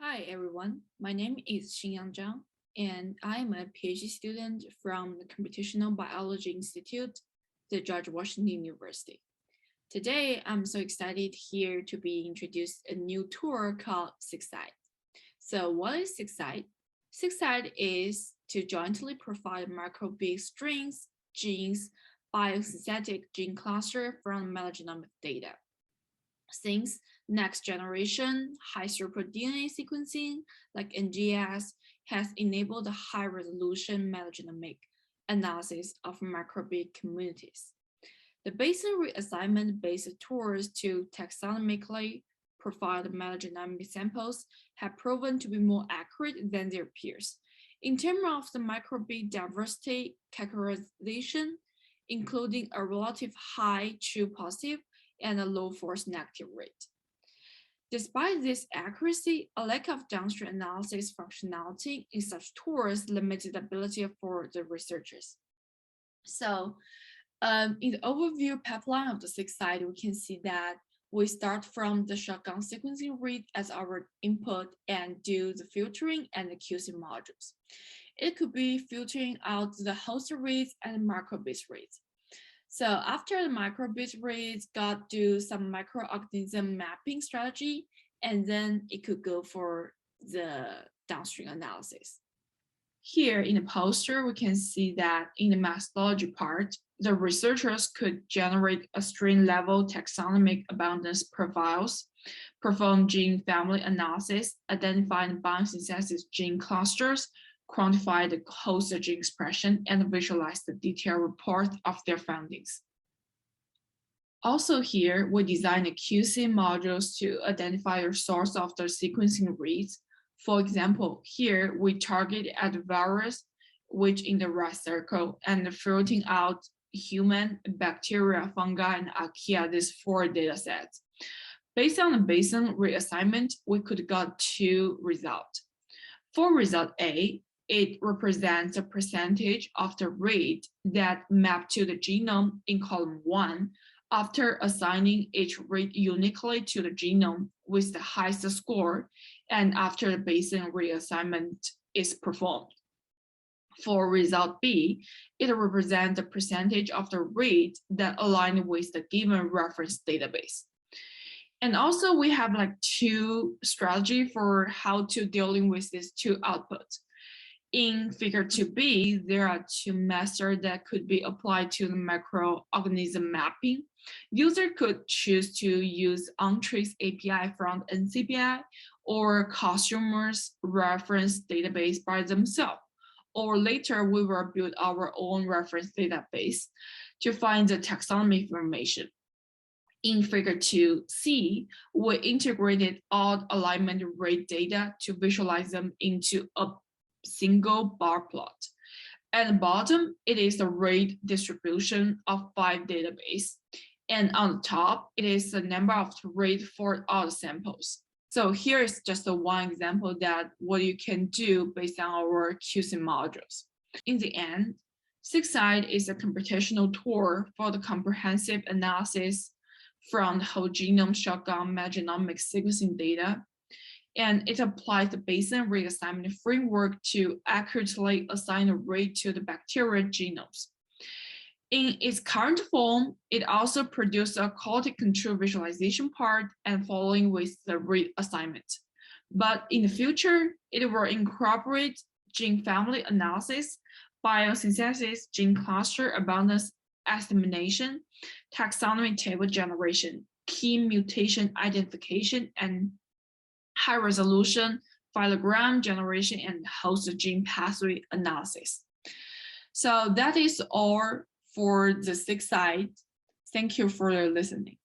Hi everyone, my name is Xinyang Zhang, and I am a PhD student from the Computational Biology Institute, the George Washington University. Today, I'm so excited here to be introduced a new tool called seqSight. So what is seqSight? seqSight is to jointly provide microbial strains, genes, biosynthetic gene cluster from metagenomic data. Since next generation high-throughput DNA sequencing, like NGS, has enabled high-resolution metagenomic analysis of microbial communities. The Bayesian reassignment-based tools to taxonomically provide metagenomic samples have proven to be more accurate than their peers. In terms of the microbial diversity characterization, including a relative high true positive and a low false negative rate. Despite this accuracy, a lack of downstream analysis functionality in such tools limited the ability for the researchers. So in the overview pipeline of the seqSight, we can see that we start from the shotgun sequencing read as our input and do the filtering and the QC modules. It could be filtering out the host reads and microbial reads. So after the microbial reads, got do some microorganism mapping strategy, and then it could go for the downstream analysis. Here in the poster, we can see that in the methodology part, the researchers could generate a strain level taxonomic abundance profiles, perform gene family analysis, identify the biosynthesis gene clusters, quantify the host gene expression, and visualize the detailed report of their findings. Also here, we design the QC modules to identify the source of the sequencing reads. For example, here we target at the virus, which in the red circle, and filtering out human, bacteria, fungi, and archaea, these 4 data sets. Based on the Bayesian reassignment, we could get 2 results. For result A, it represents the percentage of the read that map to the genome in column 1 after assigning each read uniquely to the genome with the highest score and after the Bayesian reassignment is performed. For result B, it represents the percentage of the read that align with the given reference database. And also we have like 2 strategies for how to dealing with these 2 outputs. In figure 2b, there are 2 methods that could be applied to the microorganism mapping. User could choose to use untraced API from NCBI or customers reference database by themselves. Or later, we will build our own reference database to find the taxonomy information. In figure 2c, we integrated all alignment rate data to visualize them into a single bar plot. At the bottom, it is the rate distribution of 5 databases. And on the top, it is the number of rate for all the samples. So here is just one example that what you can do based on our QC modules. In the end, seqSight is a computational tool for the comprehensive analysis from the whole genome shotgun metagenomic sequencing data. And it applies the Bayesian reassignment framework to accurately assign a rate to the bacterial genomes. In its current form, it also produces a quality control visualization part and following with the rate assignment. But in the future, it will incorporate gene family analysis, biosynthesis, gene cluster abundance estimation, taxonomy table generation, key mutation identification, and high-resolution phylogram generation and host gene pathway analysis. So that is all for the seqSight. Thank you for listening.